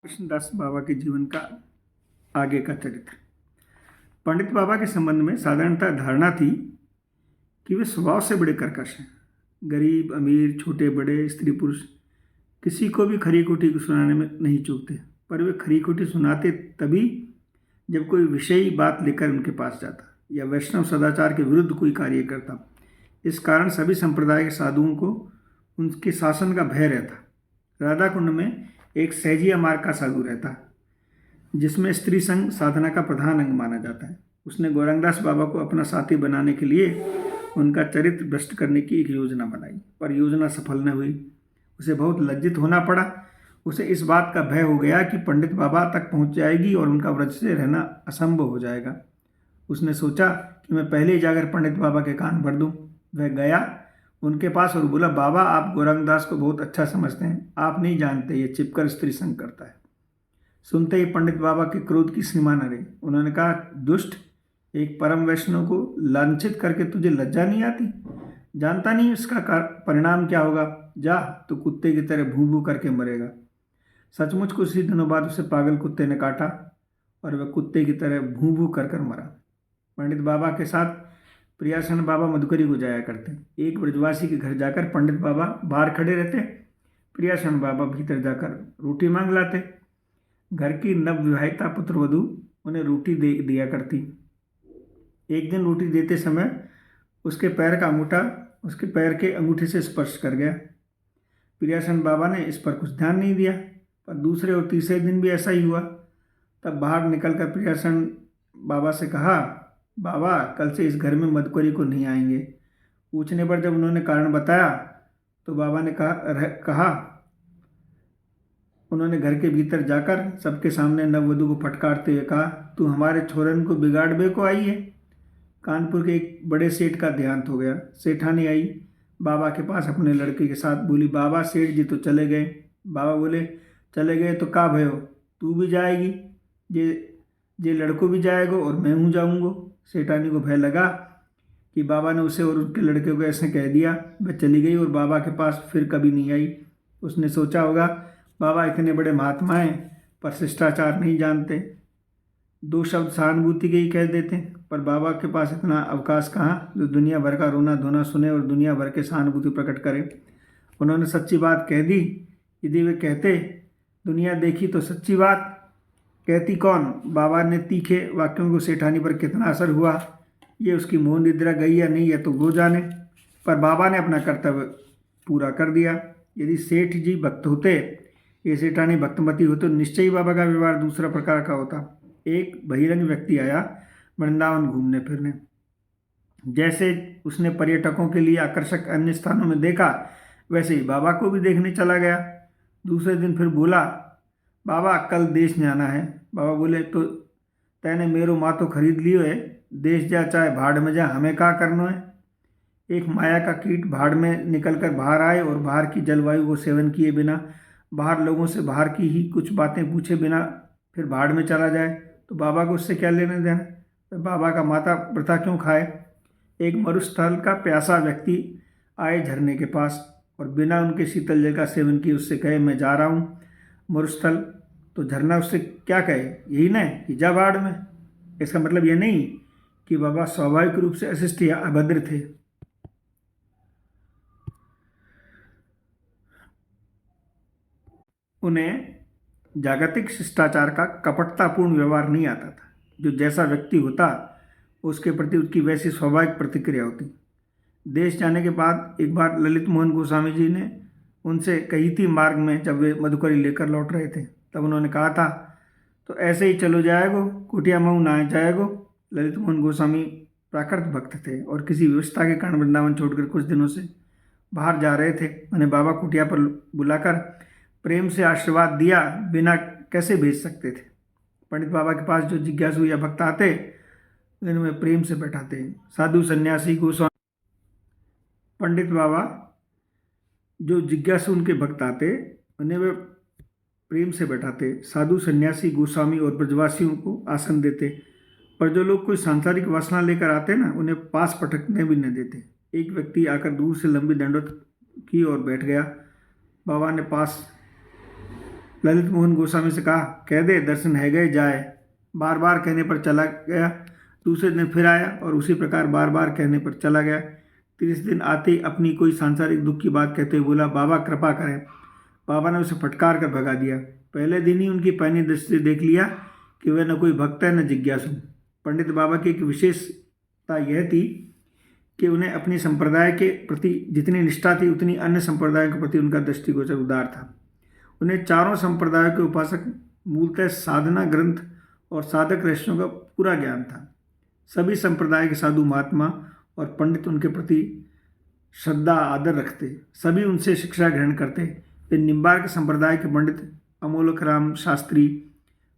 कृष्णदास बाबा के जीवन का आगे का चरित्र। पंडित बाबा के संबंध में साधारणतः धारणा थी कि वे स्वभाव से बड़े कर्कश हैं। गरीब अमीर छोटे बड़े स्त्री पुरुष किसी को भी खरी खोटी सुनाने में नहीं चूकते, पर वे खरी खोटी सुनाते तभी जब कोई विषयी बात लेकर उनके पास जाता या वैष्णव सदाचार के विरुद्ध कोई कार्य करता। इस कारण सभी संप्रदाय के साधुओं को उनके शासन का भय रहता। राधा कुंड में एक सहजिया मार्ग का साधु रहता, जिसमें स्त्री संग साधना का प्रधान अंग माना जाता है। उसने गौरंगदास बाबा को अपना साथी बनाने के लिए उनका चरित्र भ्रष्ट करने की एक योजना बनाई, पर योजना सफल न हुई। उसे बहुत लज्जित होना पड़ा। उसे इस बात का भय हो गया कि पंडित बाबा तक पहुंच जाएगी और उनका व्रज से रहना असंभव हो जाएगा। उसने सोचा कि मैं पहले ही जाकर पंडित बाबा के कान भर दूं। वह गया उनके पास और बोला, बाबा आप गौरंगदास को बहुत अच्छा समझते हैं, आप नहीं जानते ये छिपकर स्त्री संग करता है। सुनते ही पंडित बाबा के क्रोध की सीमा न रही। उन्होंने कहा, दुष्ट, एक परम वैष्णव को लांछित करके तुझे लज्जा नहीं आती? जानता नहीं इसका परिणाम क्या होगा? जा, तो कुत्ते की तरह भूं भूं करके मरेगा। सचमुच कुछ ही दिनों बाद उसे पागल कुत्ते ने काटा और वह कुत्ते की तरह भूं भूं कर मरा। पंडित बाबा के साथ प्रियासन बाबा मधुकरी को जाया करते। एक ब्रजवासी के घर जाकर पंडित बाबा बाहर खड़े रहते, प्रियासन बाबा भीतर जाकर रोटी मांग लाते। घर की नवविवाहिता पुत्रवधू उन्हें रोटी दिया करती। एक दिन रोटी देते समय उसके पैर का अंगूठा उसके पैर के अंगूठे से स्पर्श कर गया। प्रियासन बाबा ने इस पर कुछ ध्यान नहीं दिया, पर दूसरे और तीसरे दिन भी ऐसा ही हुआ। तब बाहर निकलकर प्रियासन बाबा से कहा, बाबा कल से इस घर में मधुकरी को नहीं आएंगे। पूछने पर जब उन्होंने कारण बताया तो बाबा ने कहा उन्होंने घर के भीतर जाकर सबके सामने नववधू को फटकारते हुए कहा, तू हमारे छोरन को बिगाड़बे को आई है। कानपुर के एक बड़े सेठ का देहांत हो गया। सेठानी आई बाबा के पास अपने लड़के के साथ, बोली, बाबा सेठ जी तो चले गए। बाबा बोले, चले गए तो का भयो, तू भी जाएगी? जे लड़को भी जाएगो और मैं हूँ जाऊँगो। सेठानी को भय लगा कि बाबा ने उसे और उसके लड़के को ऐसे कह दिया। वह चली गई और बाबा के पास फिर कभी नहीं आई। उसने सोचा होगा, बाबा इतने बड़े महात्मा हैं पर शिष्टाचार नहीं जानते, दो शब्द सहानुभूति के ही कह देते, पर बाबा के पास इतना अवकाश कहाँ जो दुनिया भर का रोना धोना सुने और दुनिया भर के सहानुभूति प्रकट करे। उन्होंने सच्ची बात कह दी। यदि वे कहते दुनिया देखी तो सच्ची बात कहती कौन? बाबा ने तीखे वाक्यों को सेठानी पर कितना असर हुआ, ये उसकी मोह निद्रा गई या नहीं, यह तो वो जाने, पर बाबा ने अपना कर्तव्य पूरा कर दिया। यदि सेठ जी भक्त होते, ये सेठानी भक्तमती हो, तो निश्चय ही बाबा का व्यवहार दूसरा प्रकार का होता। एक बहिरंग व्यक्ति आया वृंदावन घूमने फिरने। जैसे उसने पर्यटकों के लिए आकर्षक अन्य स्थानों में देखा, वैसे ही बाबा को भी देखने चला गया। दूसरे दिन फिर बोला, बाबा कल देश जाना है। बाबा बोले, तो तैने मेरो मातो खरीद लियो है, देश जा चाहे भाड़ में जा, हमें क्या करना है। एक माया का कीट भाड़ में निकलकर बाहर आए और बाहर की जलवायु को सेवन किए बिना, बाहर लोगों से बाहर की ही कुछ बातें पूछे बिना फिर भाड़ में चला जाए, तो बाबा को उससे क्या लेने देना? तो बाबा का माता वृथा क्यों खाए? एक मरुस्थल का प्यासा व्यक्ति आए झरने के पास और बिना उनके शीतल जल का सेवन किए उससे कहे, मैं जा रहा हूँ मरुस्थल। तो झरना उससे क्या कहे? यही ना कि जा भाड़ में। इसका मतलब यह नहीं कि बाबा स्वाभाविक रूप से अशिष्ट या अभद्र थे। उन्हें जागतिक शिष्टाचार का कपटतापूर्ण व्यवहार नहीं आता था। जो जैसा व्यक्ति होता उसके प्रति उसकी वैसी स्वाभाविक प्रतिक्रिया होती। देश जाने के बाद एक बार ललित मोहन गोस्वामी जी ने उनसे कही थी, मार्ग में जब वे मधुकरी लेकर लौट रहे थे, तब उन्होंने कहा था, तो ऐसे ही चलो जाएगो, कुटिया मऊ ना जाएगो। ललित मोहन गोस्वामी प्राकृत भक्त थे और किसी व्यवस्था के कारण वृंदावन छोड़कर कुछ दिनों से बाहर जा रहे थे। उन्हें बाबा कुटिया पर बुलाकर प्रेम से आशीर्वाद दिया बिना कैसे भेज सकते थे। पंडित बाबा के पास जो जिज्ञासु या भक्त आते उन्हें प्रेम से बैठाते। साधु सन्यासी गोस्वामी पंडित बाबा जो जिज्ञासु उनके भक्त आते उन्हें वे प्रेम से बैठाते। साधु सन्यासी गोस्वामी और ब्रजवासियों को आसन देते, पर जो लोग कोई सांसारिक वासना लेकर आते ना, उन्हें पास पटकने भी न देते। एक व्यक्ति आकर दूर से लंबी दंडवत की और बैठ गया। बाबा ने पास ललित मोहन गोस्वामी से कहा, कह दे दर्शन है गए जाए। बार बार कहने पर चला गया। दूसरे दिन फिर आया और उसी प्रकार बार बार कहने पर चला गया। 30 दिन आते ही अपनी कोई सांसारिक दुख की बात कहते हुए बोला, बाबा कृपा करें। बाबा ने उसे फटकार कर भगा दिया। पहले दिन ही उनकी पैनी दृष्टि से देख लिया कि वह न कोई भक्त है न जिज्ञासु। पंडित बाबा की एक विशेषता यह थी कि उन्हें अपनी संप्रदाय के प्रति जितनी निष्ठा थी उतनी अन्य संप्रदायों के प्रति उनका दृष्टिगोचर उदार था। उन्हें चारों संप्रदायों के उपासक मूलतः साधना ग्रंथ और साधक रहस्यों का पूरा ज्ञान था। सभी संप्रदाय के साधु महात्मा और पंडित उनके प्रति श्रद्धा आदर रखते, सभी उनसे शिक्षा ग्रहण करते। वे निम्बार्क संप्रदाय के पंडित अमोलक राम शास्त्री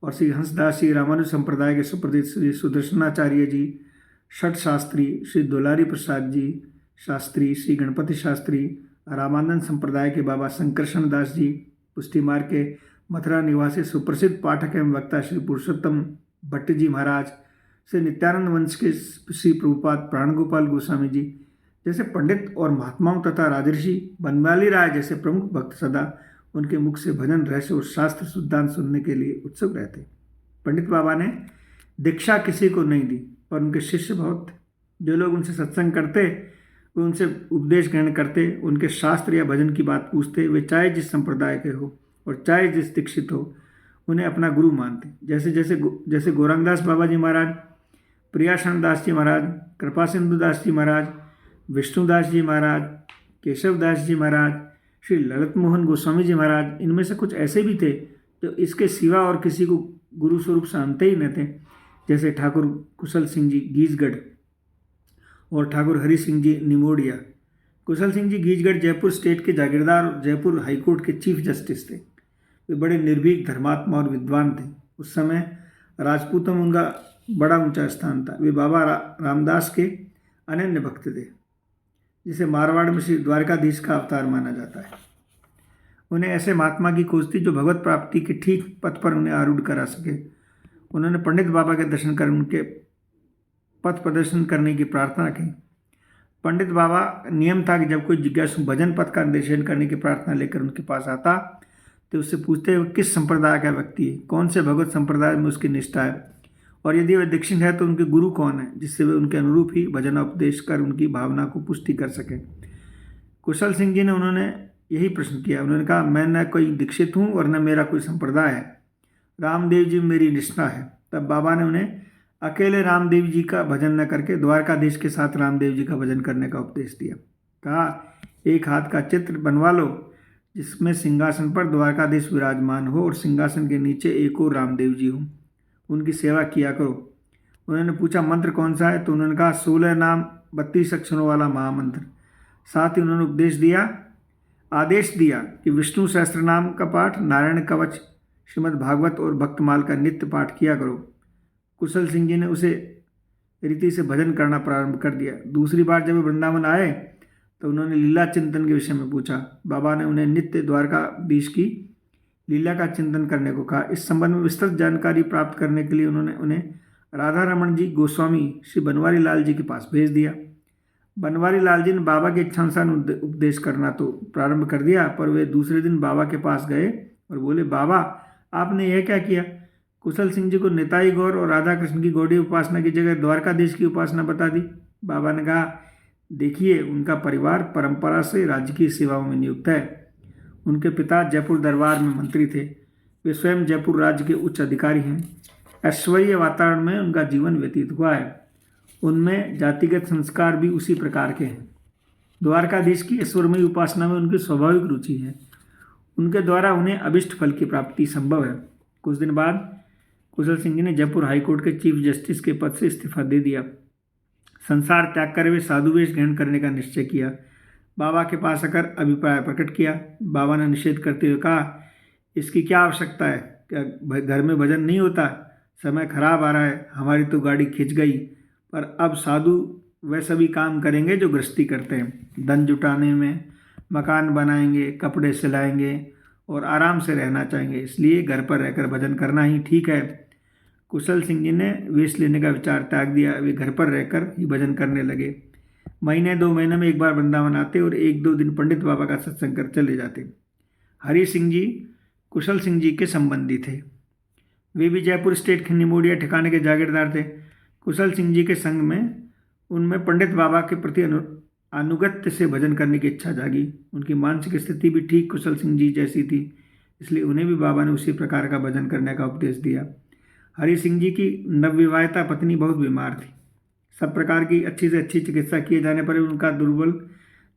और श्री हंसदास जी रामानुज संप्रदाय के सुप्रसिद्ध श्री सुदर्शनाचार्य जी, षट शास्त्री श्री दुलारी प्रसाद जी शास्त्री, श्री गणपति शास्त्री, रामानंद संप्रदाय के बाबा शंकरशन दास जी, पुष्टि मार्ग के मथुरा निवासी सुप्रसिद्ध पाठक एवं वक्ता श्री पुरुषोत्तम भट्ट जी महाराज, श्री नित्यानंद वंश के श्री प्रभुपाद प्राणगोपाल गोस्वामी जी जैसे पंडित और महात्माओं तथा राजर्षि बनमाली राय जैसे प्रमुख भक्त सदा उनके मुख से भजन रहस्य और शास्त्र सिद्धांत सुनने के लिए उत्सुक रहते। पंडित बाबा ने दीक्षा किसी को नहीं दी और उनके शिष्य बहुत थे। जो लोग उनसे सत्संग करते वे उनसे उपदेश ग्रहण करते, उनके शास्त्र या भजन की बात पूछते। वे चाहे जिस संप्रदाय के हो और चाहे जिस दीक्षित हो उन्हें अपना गुरु मानते। जैसे गौरंगदास बाबा जी महाराज, प्रियाशरण दास जी महाराज, कृपा सिंधु दास जी महाराज, विष्णुदास जी महाराज, केशवदास जी महाराज, श्री ललित मोहन गोस्वामी जी महाराज, इनमें से कुछ ऐसे भी थे जो इसके सिवा और किसी को गुरु स्वरूप जानते ही न थे। जैसे ठाकुर कुशल सिंह जी गीजगढ़ और ठाकुर हरि सिंह जी निमोडिया। कुशल सिंह जी गीजगढ़ जयपुर स्टेट के जागीरदार और जयपुर हाईकोर्ट के चीफ जस्टिस थे। वे बड़े निर्भीक धर्मात्मा और विद्वान थे। उस समय राजपूतों में उनका बड़ा ऊंचा स्थान था। वे बाबा रामदास के अनन्य भक्त थे, जिसे मारवाड़ में श्री द्वारकाधीश का अवतार माना जाता है। उन्हें ऐसे महात्मा की खोज थी जो भगवत प्राप्ति के ठीक पथ पर उन्हें आरूढ़ करा सके। उन्होंने पंडित बाबा के दर्शन कर उनके पथ प्रदर्शन करने की प्रार्थना की। पंडित बाबा नियम था कि जब कोई जिज्ञासु भजन पथ का निर्देशन करने की प्रार्थना लेकर उनके पास आता तो उससे पूछते हुए किस संप्रदाय का व्यक्ति है, कौन से भगवत संप्रदाय में उसकी निष्ठा है, और यदि वह दीक्षित है तो उनके गुरु कौन है, जिससे वे उनके अनुरूप ही भजनोपदेश कर उनकी भावना को पुष्टि कर सकें। कुशल सिंह जी ने उन्होंने यही प्रश्न किया। उन्होंने कहा, मैं न कोई दीक्षित हूँ और न मेरा कोई संप्रदाय है, रामदेव जी मेरी निष्ठा है। तब बाबा ने उन्हें अकेले रामदेव जी का भजन न करके द्वारकाधीश के साथ रामदेव जी का भजन करने का उपदेश दिया। कहा, एक हाथ का चित्र बनवा लो जिसमें सिंहासन पर द्वारकाधीश विराजमान हो और सिंहासन के नीचे एक और रामदेव जी हो, उनकी सेवा किया करो। उन्होंने पूछा, मंत्र कौन सा है? तो उन्होंने कहा, 16 नाम 32 अक्षरों वाला महामंत्र। साथ ही उन्होंने आदेश दिया कि विष्णु सहस्त्र नाम का पाठ, नारायण कवच, श्रीमद् भागवत और भक्तमाल का नित्य पाठ किया करो। कुशल सिंह जी ने उसे रीति से भजन करना प्रारंभ कर दिया। दूसरी बार जब वे वृंदावन आए तो उन्होंने लीला चिंतन के विषय में पूछा। बाबा ने उन्हें नित्य द्वारकाधीश की लीला का चिंतन करने को कहा। इस संबंध में विस्तृत जानकारी प्राप्त करने के लिए उन्होंने उन्हें राधा रमन जी गोस्वामी श्री बनवारी लाल जी के पास भेज दिया। बनवारी लाल जी ने बाबा की इच्छानुसार उपदेश करना तो प्रारंभ कर दिया, पर वे दूसरे दिन बाबा के पास गए और बोले, बाबा आपने यह क्या किया? कुशल सिंह जी को निताई गौर और राधा कृष्ण की गौड़ी उपासना की जगह द्वारकाधीश की उपासना बता दी। बाबा ने कहा, देखिए, उनका परिवार परंपरा से राजकीय सेवाओं में नियुक्त है। उनके पिता जयपुर दरबार में मंत्री थे। वे स्वयं जयपुर राज्य के उच्च अधिकारी हैं। ऐश्वर्य वातावरण में उनका जीवन व्यतीत हुआ है। उनमें जातिगत संस्कार भी उसी प्रकार के हैं। द्वारकाधीश की ईश्वरमयी उपासना में उनकी स्वाभाविक रुचि है। उनके द्वारा उन्हें अभिष्ट फल की प्राप्ति संभव है। कुछ दिन बाद कुशल सिंह जी ने जयपुर हाईकोर्ट के चीफ जस्टिस के पद से इस्तीफा दे दिया। संसार त्याग कर वे साधु वेश ग्रहण करने का निश्चय किया। बाबा के पास आकर अभिप्राय प्रकट किया। बाबा ने निषेध करते हुए कहा, इसकी क्या आवश्यकता है? क्या घर में भजन नहीं होता? समय खराब आ रहा है, हमारी तो गाड़ी खिंच गई। पर अब साधु वह सभी काम करेंगे जो गृहस्थी करते हैं। धन जुटाने में, मकान बनाएंगे, कपड़े सिलाएंगे और आराम से रहना चाहेंगे। इसलिए घर पर रहकर भजन करना ही ठीक है। कुशल सिंह जी ने वेश लेने का विचार त्याग दिया। वे घर पर रहकर ही भजन करने लगे। महीने 2 महीने में एक बार वृंदावन आते और 1-2 दिन पंडित बाबा का सत्संग कर चले जाते। हरि सिंह जी कुशल सिंह जी के संबंधी थे। वे भी जयपुर स्टेट निमोडिया ठिकाने के जागीरदार थे। कुशल सिंह जी के संग में उनमें पंडित बाबा के प्रति अनुगत्य से भजन करने की इच्छा जागी। उनकी मानसिक स्थिति भी ठीक कुशल सिंह जी जैसी थी, इसलिए उन्हें भी बाबा ने उसी प्रकार का भजन करने का उपदेश दिया। हरि सिंह जी की नवविवाहिता पत्नी बहुत बीमार थी। सब प्रकार की अच्छी से अच्छी चिकित्सा किए जाने पर भी उनका दुर्बल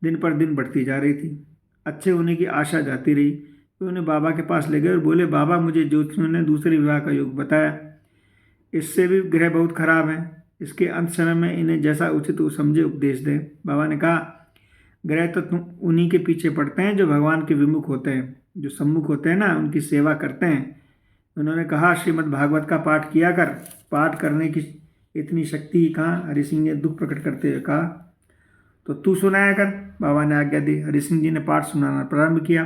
दिन पर दिन बढ़ती जा रही थी। अच्छे होने की आशा जाती रही। वे उन्हें बाबा के पास ले गए और बोले, बाबा मुझे ज्योतिषियों ने दूसरे विवाह का योग बताया, इससे भी ग्रह बहुत खराब है। इसके अंत समय में इन्हें जैसा उचित वो समझे उपदेश दें। बाबा ने कहा, ग्रह तो तुम उन्हीं के पीछे पड़ते हैं जो भगवान के विमुख होते हैं, जो सम्मुख होते हैं ना, उनकी सेवा करते हैं। उन्होंने कहा, श्रीमद् भागवत का पाठ किया कर। पाठ करने की इतनी शक्ति कहाँ? हरि सिंह ने दुख प्रकट करते हुए कहा, तो तू सुनाया कर। बाबा ने आज्ञा दी। हरि सिंह जी ने पाठ सुनाना प्रारंभ किया।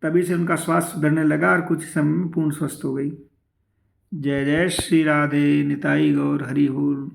तभी से उनका स्वास्थ्य सुधरने लगा और कुछ समय में पूर्ण स्वस्थ हो गई। जय जय श्री राधे निताई गौर हरि बोल।